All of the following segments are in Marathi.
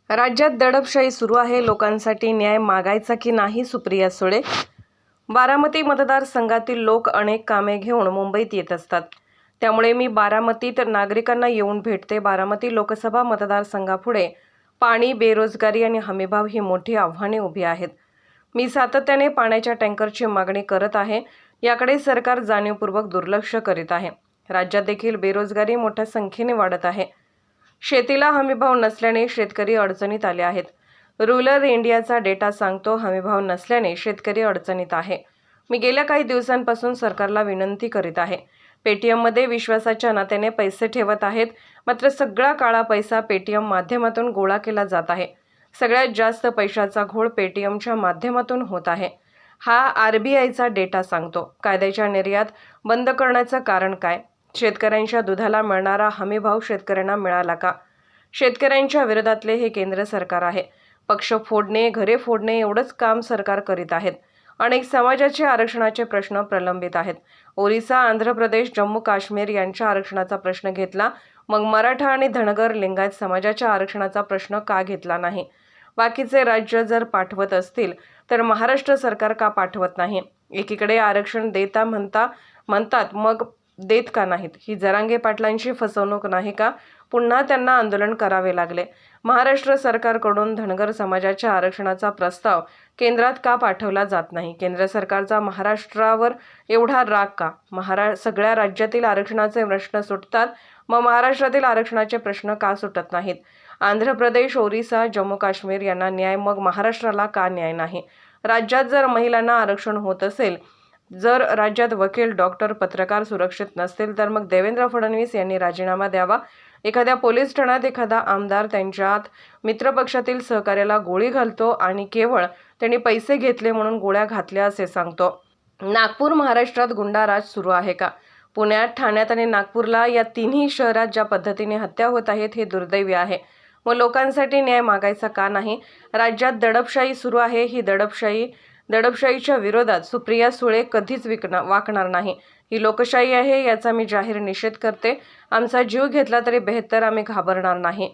राज्यात दडपशाही सुरू आहे. लोकांसाठी न्याय मागायचा की नाही? सुप्रिया सुळे. बारामती मतदारसंघातील लोक अनेक कामे घेऊन मुंबईत येत असतात. त्यामुळे मी बारामतीत नागरिकांना येऊन भेटते. बारामती लोकसभा मतदारसंघापुढे पाणी, बेरोजगारी आणि हमीभाव ही मोठी आव्हाने उभी आहेत. मी सातत्याने पाण्याच्या टँकरची मागणी करत आहे. याकडे सरकार जाणीवपूर्वक दुर्लक्ष करीत आहे. राज्यात देखील बेरोजगारी मोठ्या संख्येने वाढत आहे. शेतीला हमीभाव नसल्याने शेतकरी अडचणीत आले आहेत. रुरल इंडियाचा डेटा सांगतो, हमीभाव नसल्याने शेतकरी अडचणीत आहे. मी गेल्या काही दिवसांपासून सरकारला विनंती करीत आहे. पेटीएममध्ये विश्वासाच्या नात्याने पैसे ठेवत आहेत, मात्र सगळा काळा पैसा पेटीएम माध्यमातून गोळा केला जात आहे. सगळ्यात जास्त पैशाचा घोळ पेटीएमच्या माध्यमातून होत आहे. हा आरबीआयचा डेटा सांगतो. कांद्याच्या निर्यात बंद करण्याचं कारण काय? शेतकऱ्यांच्या दुधाला मिळणारा हमीभाव शेतकऱ्यांना मिळाला का? शेतकऱ्यांच्या विरोधातले हे केंद्र सरकार आहे. पक्ष फोडणे, घरे फोडणे एवढंच काम सरकार करीत आहेत. अनेक समाजाचे आरक्षणाचे प्रश्न प्रलंबित आहेत. ओरिसा, आंध्र प्रदेश, जम्मू काश्मीर यांच्या आरक्षणाचा प्रश्न घेतला, मग मराठा आणि धनगर लिंगायत समाजाच्या आरक्षणाचा प्रश्न का घेतला नाही? बाकीचे राज्य जर पाठवत असतील तर महाराष्ट्र सरकार का पाठवत नाही? एकीकडे आरक्षण देता म्हणतात, मग देत का नाहीत? ही जरांगे पाटलांची फसवणूक नाही का? पुन्हा त्यांना आंदोलन करावे लागले. महाराष्ट्र सरकारकडून धनगर समाजाच्या आरक्षणाचा प्रस्ताव केंद्रात का पाठवला जात नाही? केंद्र सरकारचा महाराष्ट्रावर एवढा राग का? सगळ्या राज्यातील आरक्षणाचे प्रश्न सुटतात, मग महाराष्ट्रातील आरक्षणाचे प्रश्न का सुटत नाहीत? आंध्र प्रदेश, ओरिसा, जम्मू काश्मीर यांना न्याय, मग महाराष्ट्राला का न्याय नाही? राज्यात जर महिलांना आरक्षण होत असेल, जर राज्यात वकील, डॉक्टर, पत्रकार सुरक्षित नसतील, तर मग देवेंद्र फडणवीस यांनी राजीनामा द्यावा. एखाद्या पोलीस ठाण्यात एखादा आमदार त्यांच्यात मित्रपक्षातील सहकार्याला गोळी घालतो आणि केवळ त्यांनी पैसे घेतले म्हणून गोळ्या घातल्या असे सांगतो. नागपूर, महाराष्ट्रात गुंडाराज सुरू आहे का? पुण्यात, ठाण्यात आणि नागपूरला या तिन्ही शहरात ज्या पद्धतीने हत्या होत आहेत हे दुर्दैवी आहे. मग लोकांसाठी न्याय मागायचा का नाही? राज्यात दडपशाही सुरू आहे. ही दडपशाहीच्या विरोधात सुप्रिया सुळे कधीच वाकणार नाही. ही लोकशाही आहे, याचा मी जाहीर निषेध करते. आमचा जीव घेतला तरी बेहत्तर, आम्ही घाबरणार नाही.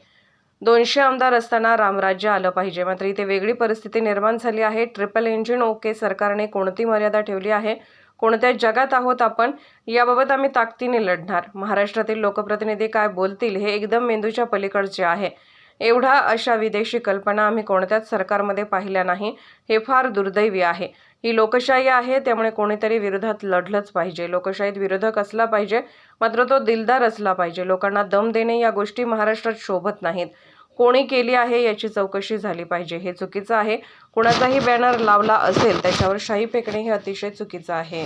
200 आमदार असताना रामराज्य आलं पाहिजे, मात्र इथे वेगळी परिस्थिती निर्माण झाली आहे. ट्रिपल इंजिन ओके सरकारने कोणती मर्यादा ठेवली आहे? कोणत्या जगात आहोत आपण? याबाबत आम्ही ताकदीने लढणार. महाराष्ट्रातील लोकप्रतिनिधी काय बोलतील हे एकदम मेंदूच्या पलीकडचे आहे. अशा विदेशी कल्पना आम्ही कोणत्याच सरकारमध्ये पाहिल्या नाही. हे फार दुर्दैवी आहे. ही लोकशाही आहे, त्यामुळे कोणीतरी विरोधात लढलंच पाहिजे. लोकशाहीत विरोधक असला पाहिजे, मात्र तो दिलदार असला पाहिजे. लोकांना दम देणे या गोष्टी महाराष्ट्रात शोभत नाहीत. कोणी केली आहे याची चौकशी झाली पाहिजे. हे चुकीचं आहे. कुणाचाही बॅनर लावला असेल त्याच्यावर शाई फेकणे हे अतिशय चुकीचं आहे.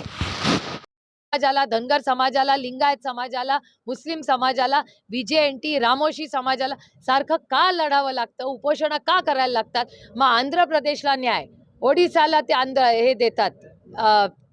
समाजाला, धनगर समाजाला, लिंगायत समाजाला, मुस्लिम समाजाला, VJNT, रामोशी समाजाला सारखं का लढावं लागतं? उपोषण का करायला लागतात? मग आंध्र प्रदेशला न्याय, ओडिसाला ते हे देतात,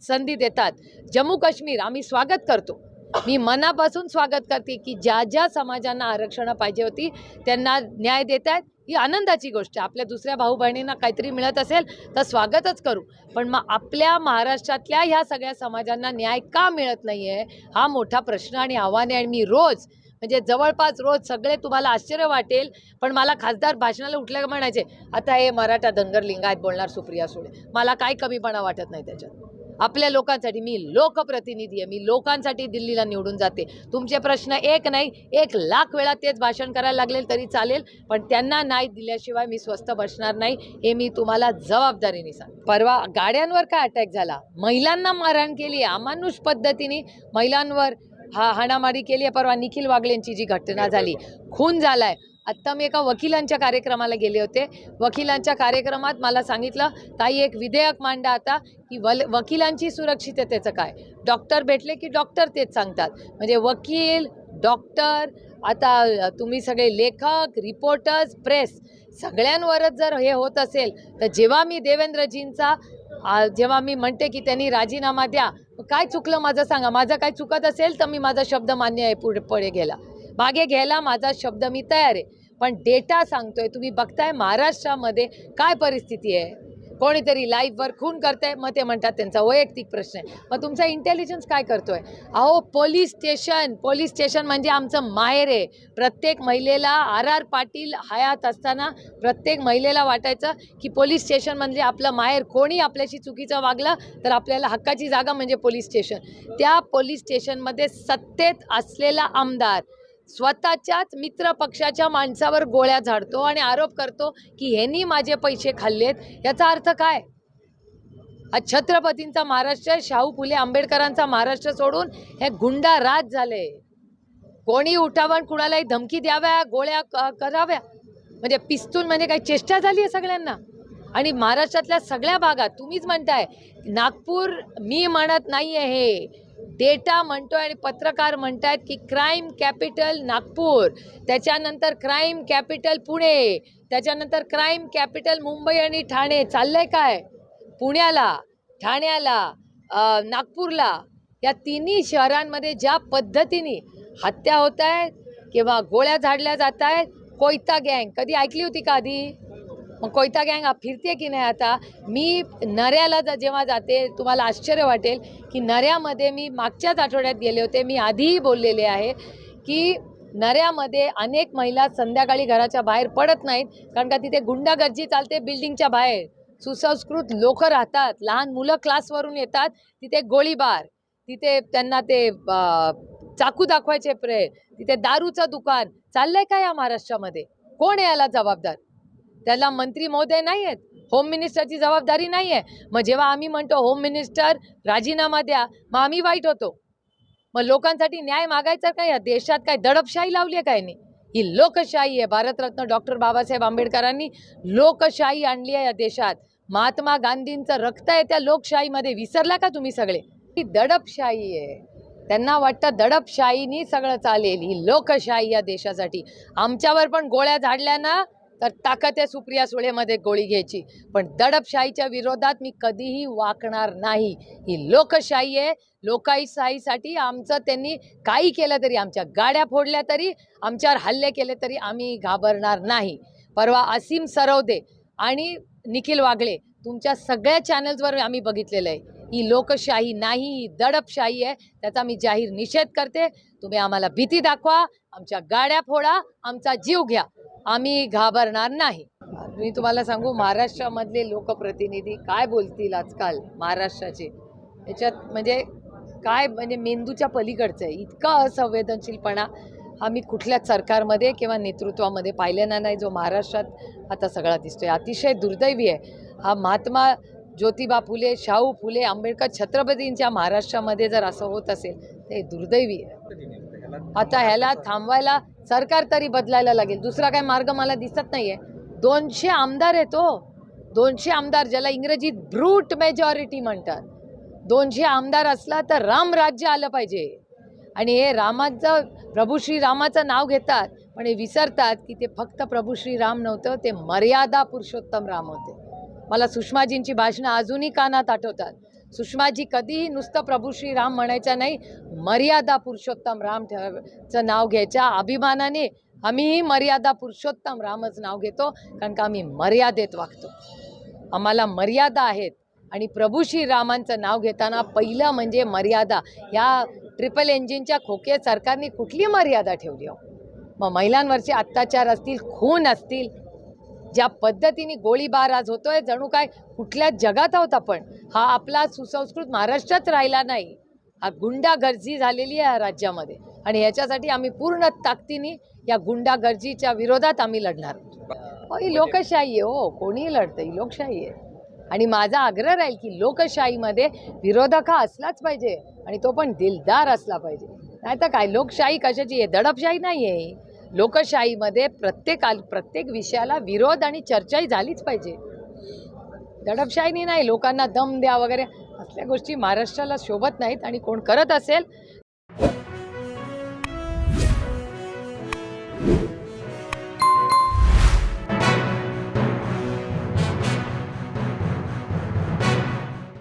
संधी देतात. जम्मू काश्मीर आम्ही स्वागत करतो. मी मनापासून स्वागत करते की ज्या ज्या समाजांना आरक्षण पाहिजे होती त्यांना न्याय देत आहेत. ही आनंदाची गोष्ट आहे. आपल्या दुसऱ्या भाऊ बहिणींना काहीतरी मिळत असेल तर स्वागतच करू. पण मग आपल्या महाराष्ट्रातल्या ह्या सगळ्या समाजांना न्याय का मिळत नाही आहे हा मोठा प्रश्न आणि आव्हान आहे. आणि मी रोज म्हणजे जवळपास रोज सगळे तुम्हाला आश्चर्य वाटेल, पण मला खासदार भाषणाला उठल्या म्हणायचे, आता हे मराठा, धनगर, लिंगायत बोलणार सुप्रिया सुळे. मला काही कमीपणा वाटत नाही त्याच्यात. आपल्या लोकांसाठी मी लोकप्रतिनिधी आहे. मी लोकांसाठी दिल्लीला निवडून जाते. तुमचे प्रश्न एक नाही 1 लाख वेळा तेच भाषण करायला लागले तरी चालेल, पण त्यांना न्याय दिल्याशिवाय मी स्वस्थ बसणार नाही, हे मी तुम्हाला जबाबदारीने सांगते. परवा गाड्यांवर काय अटॅक झाला, महिलांना मारहाण केली, अमानुष पद्धतीने महिलांवर हाणामारी केली आहे. परवा निखिल वागलेंची जी घटना झाली, खून झालाय. आत्ता मी एका वकिलांच्या कार्यक्रमाला गेले होते. वकिलांच्या कार्यक्रमात मला सांगितलं, ताई एक विधेयक मांडा आता की वकिलांची सुरक्षिततेचं काय? डॉक्टर भेटले की डॉक्टर तेच सांगतात. म्हणजे वकील, डॉक्टर, आता तुम्ही सगळे लेखक, रिपोर्टर्स, प्रेस सगळ्यांवरच जर हे होत असेल तर जेव्हा मी देवेंद्रजींचा जेव्हा मी म्हणते की त्यांनी राजीनामा द्या, काय चुकलं माझं सांगा. माझं काय चुकत असेल तर मी माझा शब्द मान्य आहे, पुढे गेला मागे घ्यायला माझा शब्द मी तयार आहे. पण डेटा सांगतोय, तुम्ही बघताय महाराष्ट्रामध्ये काय परिस्थिती आहे. कोणीतरी लाईव्हवर खून करतंय, मग ते म्हणतात त्यांचा वैयक्तिक प्रश्न आहे. मग तुमचा इंटेलिजन्स काय करतोय? अहो, पोलीस स्टेशन म्हणजे आमचं माहेर आहे. प्रत्येक महिलेला RR पाटील हयात असताना प्रत्येक महिलेला वाटायचं की पोलीस स्टेशन म्हणजे आपलं माहेर. कोणी आपल्याशी चुकीचं वागलं तर आपल्याला हक्काची जागा म्हणजे पोलीस स्टेशन. त्या पोलीस स्टेशनमध्ये सत्तेत असलेला आमदार स्वतःच्याच मित्र पक्षाच्या माणसावर गोळ्या झाडतो आणि आरोप करतो की ह्यांनी माझे पैसे खाल्लेत. याचा अर्थ काय? हा छत्रपतींचा महाराष्ट्र आहे, शाहू फुले आंबेडकरांचा महाराष्ट्र सोडून हे गुंडा राज झाले. कोणी उठावं, कुणालाही धमकी द्याव्या, गोळ्या कराव्या, म्हणजे पिस्तूल म्हणजे काही चेष्टा झाली आहे सगळ्यांना. आणि महाराष्ट्रातल्या सगळ्या भागात तुम्हीच म्हणताय, नागपूर मी म्हणत नाही आहे, हे डेटा म्हणतोय आणि पत्रकार म्हणतायत की क्राईम कॅपिटल नागपूर, त्याच्यानंतर क्राईम कॅपिटल पुणे, त्याच्यानंतर क्राईम कॅपिटल मुंबई आणि ठाणे. चाललंय काय? पुण्याला, ठाण्याला, नागपूरला, या तिन्ही शहरांमध्ये ज्या पद्धतीने हत्या होत आहेत किंवा गोळ्या झाडल्या जात आहेत. कोयता गँग कधी ऐकली होती का आधी? मग कोयता गँग फिरते की नाही आता? मी नऱ्याला जेव्हा जाते तुम्हाला आश्चर्य वाटेल की नऱ्यामध्ये मी मागच्याच आठवड्यात गेले होते. मी आधीही बोललेले आहे की नऱ्यामध्ये अनेक महिला संध्याकाळी घराच्या बाहेर पडत नाहीत, कारण का तिथे गुंडागर्दी चालते. बिल्डिंगच्या बाहेर सुसंस्कृत लोक राहतात, लहान मुलं क्लासवरून येतात, तिथे गोळीबार, तिथे त्यांना ते चाकू दाखवायचे प्रयत्न, तिथे दारूचं दुकान. चाललंय का या महाराष्ट्रामध्ये? कोण आहे याला जबाबदार? त्याला मंत्री महोदय नाही आहेत, होम मिनिस्टरची जबाबदारी नाही आहे. मग जेव्हा आम्ही म्हणतो होम मिनिस्टर राजीनामा द्या, मग आम्ही वाईट होतो. मग लोकांसाठी न्याय मागायचा काय? या देशात काय दडपशाही लावली आहे काय? नाही, ही लोकशाही आहे. भारतरत्न डॉक्टर बाबासाहेब आंबेडकरांनी लोकशाही आणली आहे या देशात. महात्मा गांधींचं रक्त आहे त्या लोकशाहीमध्ये. विसरला का तुम्ही सगळे? ही दडपशाही आहे. त्यांना वाटतं दडपशाहीनी सगळं चालेल. ही लोकशाही या देशासाठी. आमच्यावर पण गोळ्या झाडल्या ना तर ताकद आहे सुप्रिया सुळेमध्ये गोळी घ्यायची, पण दडपशाहीच्या विरोधात मी कधीही वाकणार नाही. ही लोकशाही आहे. लोकशाहीसाठी आमचं त्यांनी काही केलं तरी, आमच्या गाड्या फोडल्या तरी, आमच्यावर हल्ले केले तरी आम्ही घाबरणार नाही. परवा असीम सरवदे आणि निखिल वागळे तुमच्या सगळ्या चॅनल्सवर आम्ही बघितलेलं आहे. ही लोकशाही नाही, ही दडपशाही आहे. त्याचा मी जाहीर निषेध करते. तुम्ही आम्हाला भीती दाखवा, आमच्या गाड्या फोडा, आमचा जीव घ्या, आम्ही घाबरणार नाही. मी तुम्हाला सांगू, महाराष्ट्रामधले लोकप्रतिनिधी काय बोलतील आजकाल महाराष्ट्राचे, याच्यात म्हणजे काय, म्हणजे मेंदूच्या पलीकडचं आहे. इतका असंवेदनशीलपणा आम्ही कुठल्याच सरकारमध्ये किंवा नेतृत्वामध्ये पाहिलेला नाही, जो महाराष्ट्रात आता सगळा दिसतोय. अतिशय दुर्दैवी आहे. हा महात्मा ज्योतिबा फुले, शाहू फुले, आंबेडकर, छत्रपतींच्या महाराष्ट्रामध्ये जर असं होत असेल तर हे दुर्दैवी आहे. आता ह्याला थांबवायला सरकार तरी बदलायला लागेल. दुसरा काय मार्ग मला दिसत नाही आहे. 200 आमदार आहेत हो, 200 आमदार, ज्याला इंग्रजीत ब्रूट मेजॉरिटी म्हणतात. 200 आमदार असला तर रामराज्य आलं पाहिजे. आणि हे रामाचं, प्रभू श्रीरामाचं नाव घेतात, पण हे विसरतात की ते फक्त प्रभू श्रीराम नव्हतं, ते मर्यादा पुरुषोत्तम राम होते. मला सुषमाजींची भाषणं अजूनही कानात आठवतात. सुषमाजी कधीही नुसतं प्रभू श्रीराम म्हणायच्या नाही, मर्यादा पुरुषोत्तम रामचं नाव घ्यायच्या. अभिमानाने आम्हीही मर्यादा पुरुषोत्तम रामच नाव घेतो, कारण का आम्ही मर्यादेत वागतो. आम्हाला मर्यादा आहेत. आणि प्रभू श्रीरामांचं नाव घेताना पहिलं म्हणजे मर्यादा. या ट्रिपल इंजिनच्या खोके सरकारने कुठली मर्यादा ठेवली हो? मग महिलांवरचे अत्याचार असतील, खून असतील, ज्या पद्धतीने गोळीबार आज होतोय, जणू काय कुठल्या जगात आहोत आपण. हा आपला सुसंस्कृत महाराष्ट्रच राहिला नाही, हा गुंडागर्दी झालेली आहे या राज्यामध्ये. आणि याच्यासाठी आम्ही पूर्ण ताकदीने या गुंडागर्दीच्या विरोधात आम्ही लढणार. ही लोकशाही आहे हो, कोणीही लढतं, ही लोकशाही आहे. आणि माझा आग्रह राहील की लोकशाहीमध्ये विरोधक हा असलाच पाहिजे, आणि तो पण दिलदार असला पाहिजे. नाही तर काय लोकशाही कशाची आहे? दडपशाही नाही आहे. लोकशाहीमध्ये प्रत्येक विषयाला विरोध आणि चर्चाही झालीच पाहिजे. दडपशाहीनी नाही, लोकांना दम द्या वगैरे असल्या गोष्टी महाराष्ट्राला शोभत नाहीत. आणि कोण करत असेल